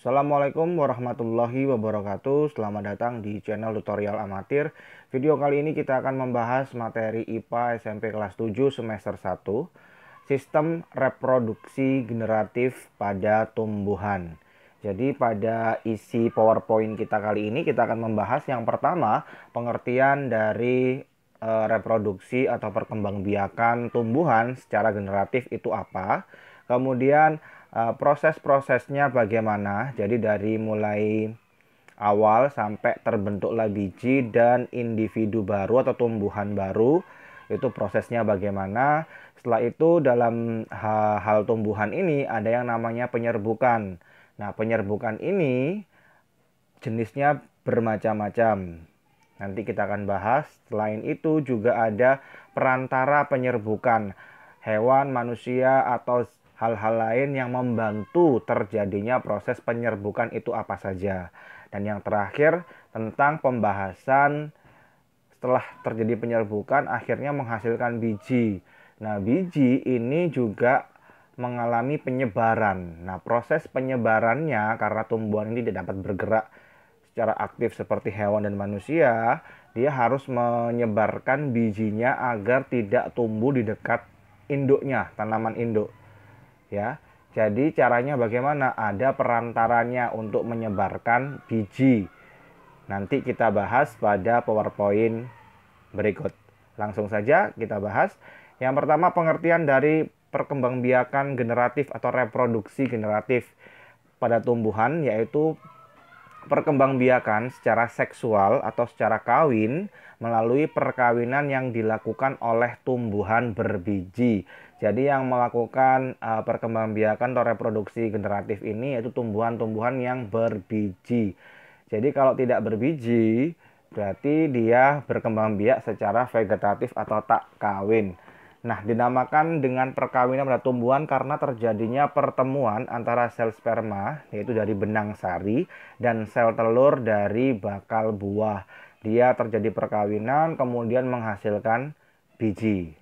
Assalamualaikum warahmatullahi wabarakatuh. Selamat datang di channel tutorial amatir. Video kali ini kita akan membahas materi IPA SMP kelas 7 semester 1, sistem reproduksi generatif pada tumbuhan. Jadi pada isi PowerPoint kita kali ini kita akan membahas yang pertama, pengertian dari reproduksi atau perkembangbiakan tumbuhan secara generatif itu apa. Kemudian proses-prosesnya bagaimana. Jadi dari mulai awal sampai terbentuklah biji dan individu baru atau tumbuhan baru, itu prosesnya bagaimana. Setelah itu dalam hal tumbuhan ini ada yang namanya penyerbukan. Nah, penyerbukan ini jenisnya bermacam-macam. Nanti kita akan bahas. Selain itu juga ada perantara penyerbukan hewan, manusia, atau hal-hal lain yang membantu terjadinya proses penyerbukan itu apa saja. Dan yang terakhir tentang pembahasan setelah terjadi penyerbukan akhirnya menghasilkan biji. Nah, biji ini juga mengalami penyebaran. Nah, proses penyebarannya karena tumbuhan ini tidak dapat bergerak secara aktif seperti hewan dan manusia, dia harus menyebarkan bijinya agar tidak tumbuh di dekat induknya, tanaman induk. Ya. Jadi caranya bagaimana? Ada perantaranya untuk menyebarkan biji. Nanti kita bahas pada PowerPoint berikut. Langsung saja kita bahas. Yang pertama, pengertian dari perkembangbiakan generatif atau reproduksi generatif pada tumbuhan, yaitu perkembangbiakan secara seksual atau secara kawin melalui perkawinan yang dilakukan oleh tumbuhan berbiji. Jadi yang melakukan perkembangbiakan atau reproduksi generatif ini yaitu tumbuhan-tumbuhan yang berbiji. Jadi kalau tidak berbiji berarti dia berkembang biak secara vegetatif atau tak kawin. Nah, dinamakan dengan perkawinan pada tumbuhan karena terjadinya pertemuan antara sel sperma, yaitu dari benang sari, dan sel telur dari bakal buah. Dia terjadi perkawinan, kemudian menghasilkan biji.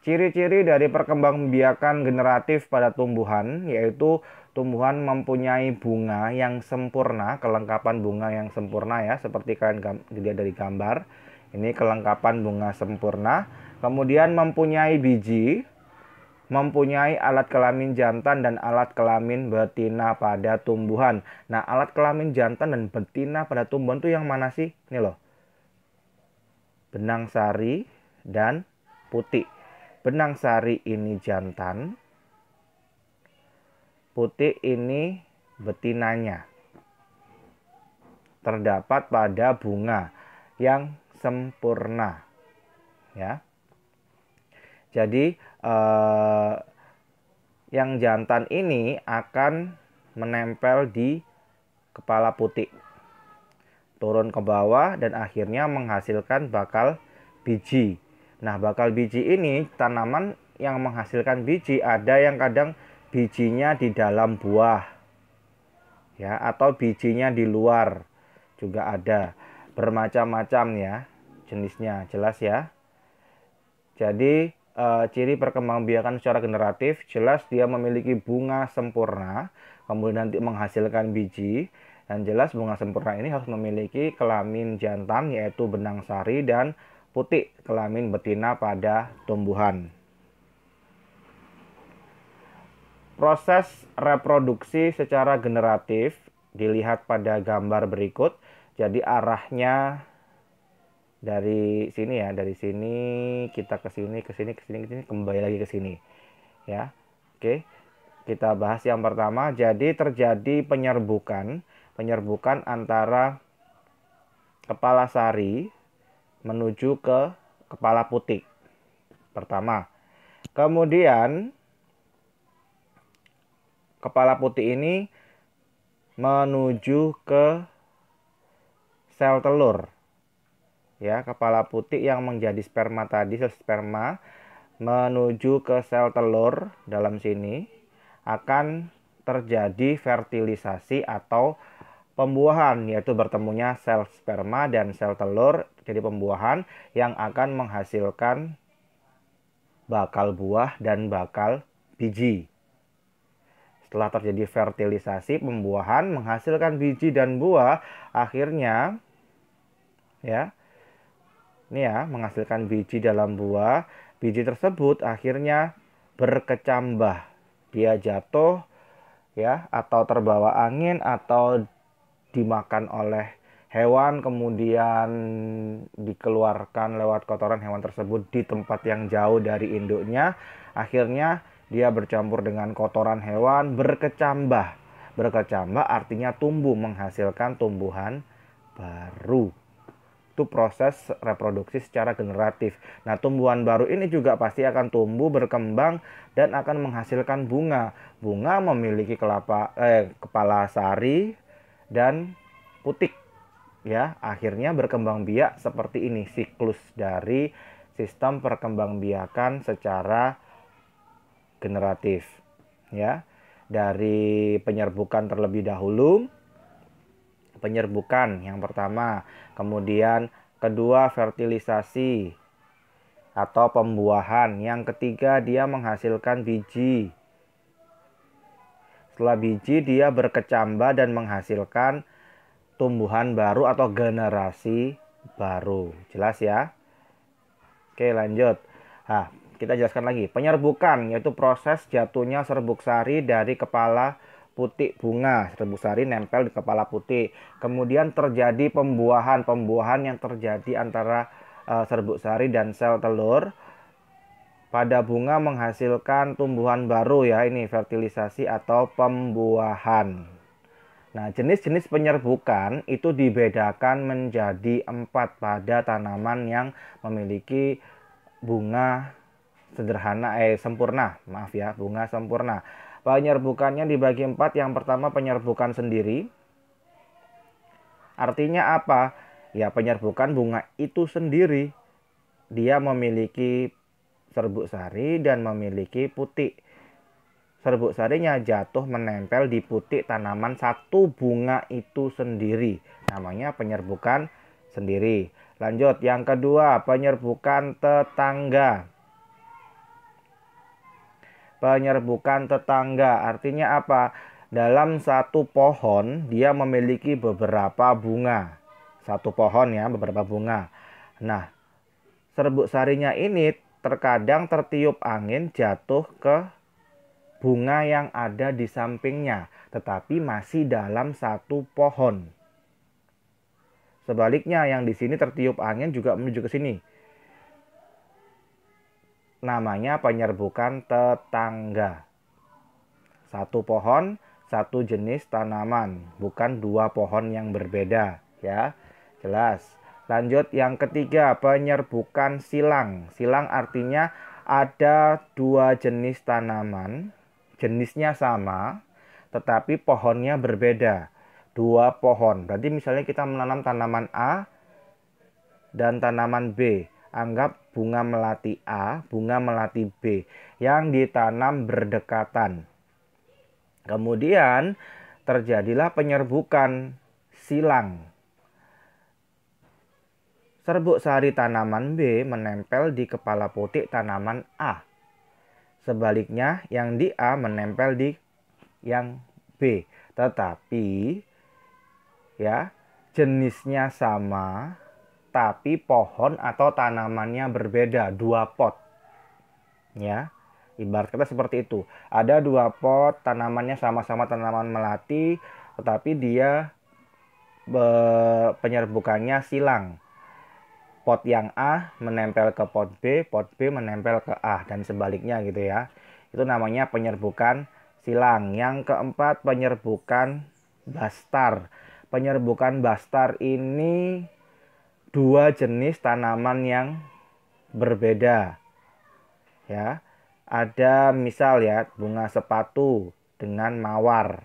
Ciri-ciri dari perkembangbiakan generatif pada tumbuhan, yaitu tumbuhan mempunyai bunga yang sempurna, kelengkapan bunga yang sempurna ya, seperti kalian dilihat dari gambar. Ini kelengkapan bunga sempurna. Kemudian mempunyai biji, mempunyai alat kelamin jantan dan alat kelamin betina pada tumbuhan. Nah, alat kelamin jantan dan betina pada tumbuhan itu yang mana sih? Ini loh. Benang sari dan putih. Benang sari ini jantan, putih ini betinanya. Terdapat pada bunga yang sempurna. Ya. Jadi yang jantan ini akan menempel di kepala putih, turun ke bawah dan akhirnya menghasilkan bakal biji. Nah, bakal biji ini tanaman yang menghasilkan biji ada yang kadang bijinya di dalam buah, ya, atau bijinya di luar juga ada. Bermacam-macam ya jenisnya, jelas ya. Jadi ciri perkembangbiakan secara generatif jelas dia memiliki bunga sempurna, kemudian nanti menghasilkan biji, dan jelas bunga sempurna ini harus memiliki kelamin jantan yaitu benang sari dan putih kelamin betina pada tumbuhan. Proses reproduksi secara generatif dilihat pada gambar berikut. Jadi arahnya dari sini ya, dari sini kita ke sini, ke sini, ke sini, ke sini, kembali lagi ke sini. Ya. Oke. Kita bahas yang pertama. Jadi terjadi penyerbukan antara kepala sari menuju ke kepala putih. Pertama. Kemudian kepala putih ini menuju ke sel telur. Ya, kepala putih yang menjadi sperma tadi, sel sperma menuju ke sel telur dalam sini akan terjadi fertilisasi atau pembuahan, yaitu bertemunya sel sperma dan sel telur jadi pembuahan yang akan menghasilkan bakal buah dan bakal biji. Setelah terjadi fertilisasi, pembuahan menghasilkan biji dan buah, akhirnya ya, ini ya, menghasilkan biji dalam buah. Biji tersebut akhirnya berkecambah. Dia jatuh ya, atau terbawa angin, atau dimakan oleh hewan, kemudian dikeluarkan lewat kotoran hewan tersebut di tempat yang jauh dari induknya. Akhirnya dia bercampur dengan kotoran hewan, berkecambah. Berkecambah artinya tumbuh, menghasilkan tumbuhan baru. Itu proses reproduksi secara generatif. Nah, tumbuhan baru ini juga pasti akan tumbuh, berkembang, dan akan menghasilkan bunga. Bunga memiliki kepala sari dan putik. Ya, akhirnya berkembang biak seperti ini, siklus dari sistem perkembangbiakan secara generatif. Ya, dari penyerbukan terlebih dahulu. Penyerbukan yang pertama, kemudian kedua fertilisasi atau pembuahan, yang ketiga dia menghasilkan biji. Setelah biji dia berkecambah dan menghasilkan tumbuhan baru atau generasi baru. Jelas ya? Oke, lanjut. Nah, kita jelaskan lagi. Penyerbukan yaitu proses jatuhnya serbuk sari dari kepala putik bunga. Serbuk sari nempel di kepala putik. Kemudian terjadi pembuahan. Pembuahan yang terjadi antara serbuk sari dan sel telur pada bunga menghasilkan tumbuhan baru ya. Ini fertilisasi atau pembuahan. Nah, jenis-jenis penyerbukan itu dibedakan menjadi 4 pada tanaman yang memiliki bunga sempurna. Maaf ya, bunga sempurna. Penyerbukannya dibagi 4. Yang pertama penyerbukan sendiri. Artinya apa? Ya, penyerbukan bunga itu sendiri. Dia memiliki serbuk sari dan memiliki putik. Serbuk sarinya jatuh menempel di putik tanaman satu bunga itu sendiri. Namanya penyerbukan sendiri. Lanjut, yang kedua, penyerbukan tetangga. Penyerbukan tetangga artinya apa? Dalam satu pohon dia memiliki beberapa bunga. Satu pohon ya, beberapa bunga. Nah, serbuk sarinya ini terkadang tertiup angin jatuh ke bunga yang ada di sampingnya, tetapi masih dalam satu pohon. Sebaliknya, yang di sini tertiup angin juga menuju ke sini. Namanya penyerbukan tetangga. Satu pohon, satu jenis tanaman, bukan dua pohon yang berbeda, ya. Jelas. Lanjut, yang ketiga, penyerbukan silang. Silang artinya ada dua jenis tanaman. Jenisnya sama, tetapi pohonnya berbeda. Dua pohon. Berarti misalnya kita menanam tanaman A dan tanaman B. Anggap bunga melati A, bunga melati B yang ditanam berdekatan. Kemudian terjadilah penyerbukan silang. Serbuk sari tanaman B menempel di kepala putik tanaman A. Sebaliknya, yang di A menempel di yang B. Tetapi ya, jenisnya sama, tapi pohon atau tanamannya berbeda, dua pot. Ya, ibarat kata seperti itu. Ada dua pot, tanamannya sama-sama tanaman melati, tetapi dia penyerbukannya silang. Pot yang A menempel ke pot B menempel ke A, dan sebaliknya gitu ya. Itu namanya penyerbukan silang. Yang keempat, penyerbukan bastar. Penyerbukan bastar ini dua jenis tanaman yang berbeda. Ya. Ada misal ya, bunga sepatu dengan mawar.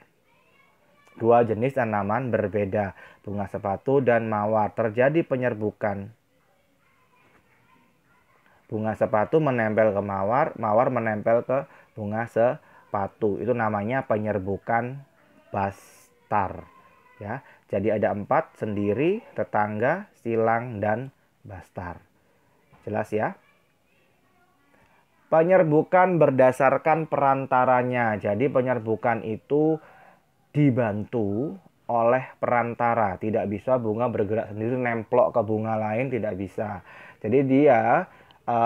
Dua jenis tanaman berbeda, bunga sepatu dan mawar. Terjadi penyerbukan. Bunga sepatu menempel ke mawar, mawar menempel ke bunga sepatu. Itu namanya penyerbukan bastar. Ya, jadi ada 4, sendiri, tetangga, silang, dan bastar. Jelas ya? Penyerbukan berdasarkan perantaranya. Jadi penyerbukan itu dibantu oleh perantara. Tidak bisa bunga bergerak sendiri nemplok ke bunga lain, tidak bisa. Jadi dia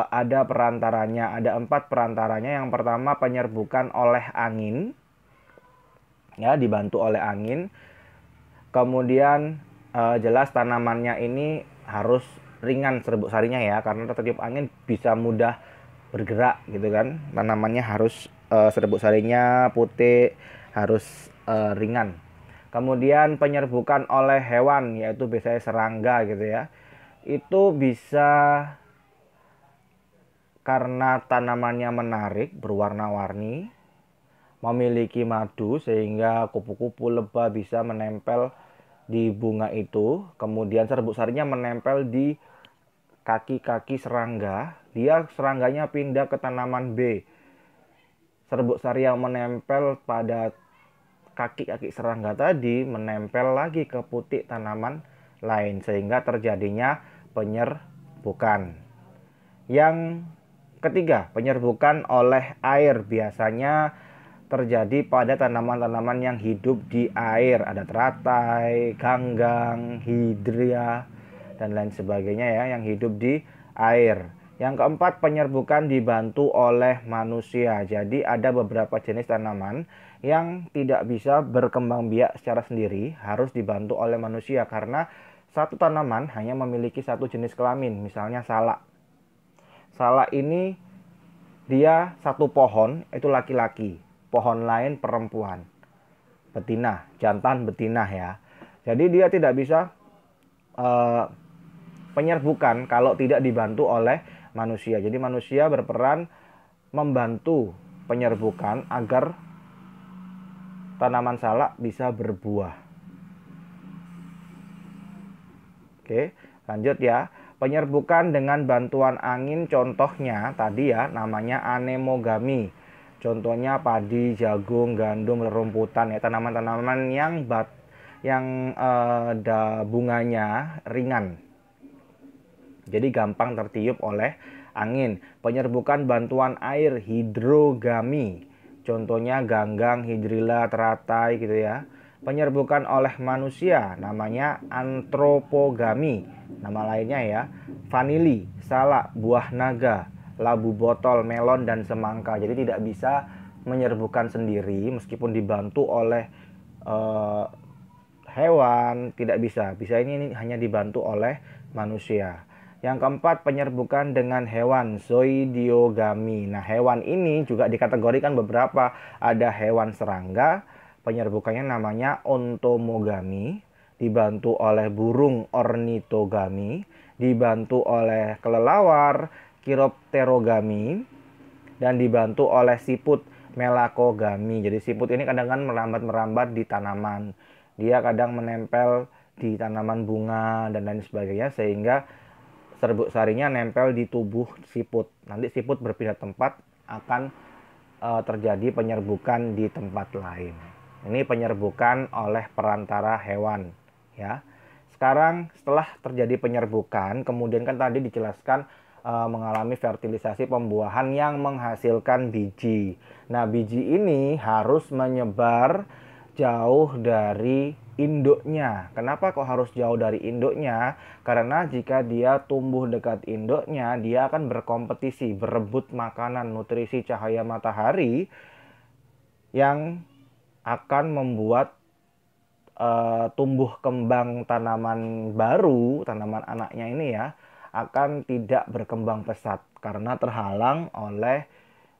ada perantaranya, ada 4 perantaranya. Yang pertama penyerbukan oleh angin. Ya, dibantu oleh angin. Kemudian jelas tanamannya ini harus ringan serbuk sarinya ya, karena tertiup angin bisa mudah bergerak gitu kan. Tanamannya harus serbuk sarinya putih, harus ringan. Kemudian penyerbukan oleh hewan, yaitu biasanya serangga gitu ya. Itu bisa karena tanamannya menarik, berwarna-warni, memiliki madu sehingga kupu-kupu lebah bisa menempel di bunga itu. Kemudian serbuk sarinya menempel di kaki-kaki serangga. Dia serangganya pindah ke tanaman B. Serbuk sari yang menempel pada kaki-kaki serangga tadi menempel lagi ke putik tanaman lain sehingga terjadinya penyerbukan. Yang ketiga, penyerbukan oleh air biasanya terjadi pada tanaman-tanaman yang hidup di air. Ada teratai, ganggang, hidria, dan lain sebagainya ya, yang hidup di air. Yang keempat, penyerbukan dibantu oleh manusia. Jadi ada beberapa jenis tanaman yang tidak bisa berkembang biak secara sendiri, harus dibantu oleh manusia karena satu tanaman hanya memiliki satu jenis kelamin, misalnya salak. Salak ini dia satu pohon itu laki-laki, pohon lain perempuan, betina, jantan betina ya. Jadi dia tidak bisa penyerbukan kalau tidak dibantu oleh manusia. Jadi manusia berperan membantu penyerbukan agar tanaman salak bisa berbuah. Oke, lanjut ya. Penyerbukan dengan bantuan angin contohnya tadi ya namanya anemogami. Contohnya padi, jagung, gandum, rerumputan ya, tanaman-tanaman yang bunganya ringan. Jadi gampang tertiup oleh angin. Penyerbukan bantuan air hidrogami. Contohnya ganggang, hidrilla, teratai gitu ya. Penyerbukan oleh manusia namanya antropogami. Nama lainnya ya. Vanili, salak, buah naga, labu botol, melon, dan semangka. Jadi tidak bisa menyerbukan sendiri meskipun dibantu oleh hewan, tidak bisa. Bisa ini hanya dibantu oleh manusia. Yang keempat, penyerbukan dengan hewan, zoidiogami. Nah, hewan ini juga dikategorikan beberapa. Ada hewan serangga, penyerbukannya namanya ontomogami. Dibantu oleh burung, ornitogami. Dibantu oleh kelelawar, chiropterogami. Dan dibantu oleh siput, melakogami. Jadi siput ini kadang-kadang merambat-merambat di tanaman. Dia kadang menempel di tanaman bunga dan lain sebagainya sehingga serbuk sarinya nempel di tubuh siput. Nanti siput berpindah tempat akan terjadi penyerbukan di tempat lain. Ini penyerbukan oleh perantara hewan ya. Sekarang setelah terjadi penyerbukan, kemudian kan tadi dijelaskan mengalami fertilisasi pembuahan yang menghasilkan biji. Nah, biji ini harus menyebar jauh dari induknya. Kenapa kok harus jauh dari induknya? Karena jika dia tumbuh dekat induknya, dia akan berkompetisi, berebut makanan, nutrisi cahaya matahari yang akan membuat tumbuh kembang tanaman baru, tanaman anaknya ini ya, akan tidak berkembang pesat karena terhalang oleh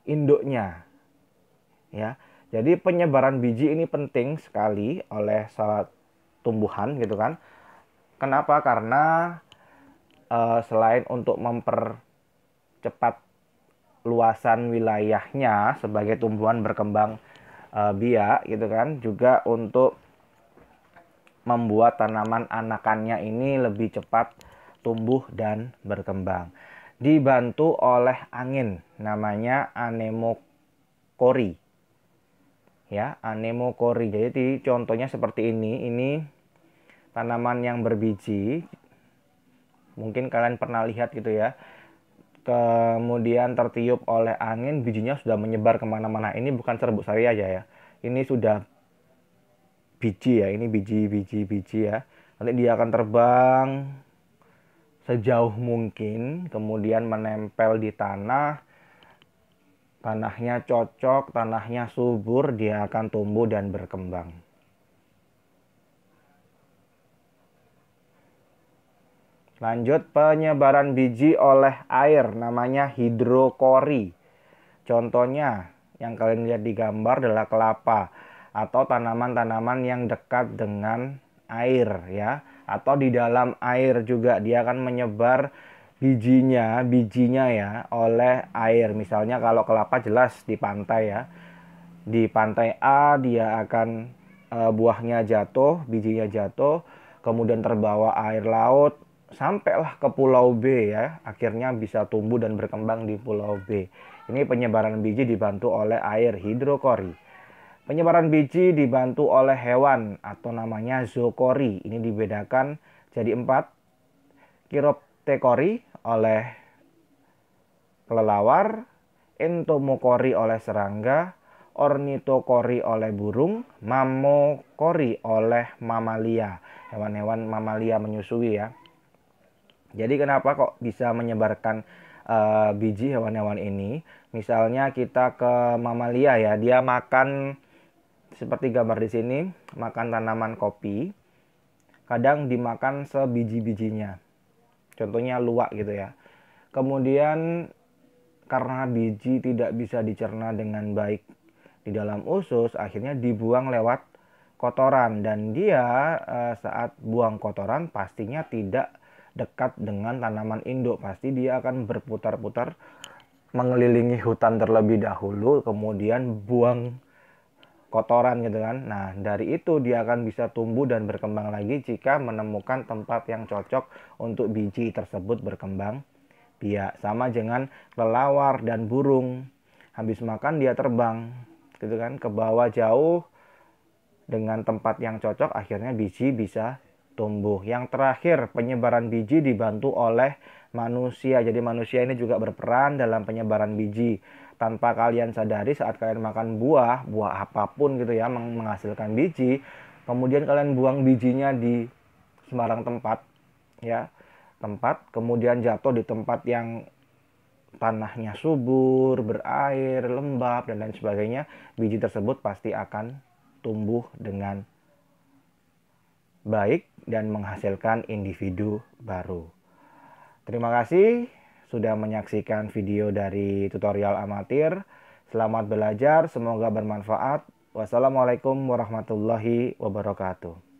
induknya. Ya. Jadi penyebaran biji ini penting sekali oleh salah tumbuhan gitu kan. Kenapa? Karena selain untuk mempercepat luasan wilayahnya sebagai tumbuhan berkembang biak gitu kan, juga untuk membuat tanaman anakannya ini lebih cepat tumbuh dan berkembang. Dibantu oleh angin, namanya anemokori. Ya, anemokori. Jadi contohnya seperti ini. Ini tanaman yang berbiji. Mungkin kalian pernah lihat gitu ya. kemudian tertiup oleh angin, bijinya sudah menyebar kemana-mana. Ini bukan serbuk sari aja ya, ini sudah biji ya, ini biji ya. Nanti dia akan terbang sejauh mungkin, kemudian menempel di tanah. Tanahnya cocok, tanahnya subur, dia akan tumbuh dan berkembang. Lanjut, penyebaran biji oleh air, namanya hidrokori. Contohnya yang kalian lihat di gambar adalah kelapa atau tanaman-tanaman yang dekat dengan air ya, atau di dalam air juga dia akan menyebar bijinya ya oleh air. Misalnya kalau kelapa jelas di pantai ya, di pantai A dia akan buahnya jatuh, bijinya jatuh, kemudian terbawa air laut sampailah ke pulau B ya, akhirnya bisa tumbuh dan berkembang di pulau B. Ini penyebaran biji dibantu oleh air, hidrokori. Penyebaran biji dibantu oleh hewan atau namanya zookori. Ini dibedakan jadi 4. Kiroptekori oleh kelelawar, entomokori oleh serangga, ornitokori oleh burung, mammokori oleh mamalia. Hewan-hewan mamalia menyusui ya. Jadi kenapa kok bisa menyebarkan biji hewan-hewan ini? Misalnya kita ke mamalia ya, dia makan seperti gambar di sini, makan tanaman kopi. Kadang dimakan sebiji-bijinya. Contohnya luwak gitu ya. Kemudian karena biji tidak bisa dicerna dengan baik di dalam usus, akhirnya dibuang lewat kotoran, dan dia saat buang kotoran pastinya tidak dekat dengan tanaman induk, pasti dia akan berputar-putar mengelilingi hutan terlebih dahulu, kemudian buang kotoran gitu kan. Nah, dari itu dia akan bisa tumbuh dan berkembang lagi jika menemukan tempat yang cocok untuk biji tersebut berkembang biak. Sama dengan kelelawar dan burung, habis makan dia terbang gitu kan ke bawah jauh dengan tempat yang cocok, akhirnya biji bisa tumbuh. Yang terakhir, penyebaran biji dibantu oleh manusia. Jadi manusia ini juga berperan dalam penyebaran biji. Tanpa kalian sadari, saat kalian makan buah apapun gitu ya, menghasilkan biji, kemudian kalian buang bijinya di sembarang tempat ya, kemudian jatuh di tempat yang tanahnya subur, berair, lembab dan lain sebagainya, biji tersebut pasti akan tumbuh dengan baik dan menghasilkan individu baru. Terima kasih sudah menyaksikan video dari tutorial amatir. Selamat belajar, semoga bermanfaat. Wassalamualaikum warahmatullahi wabarakatuh.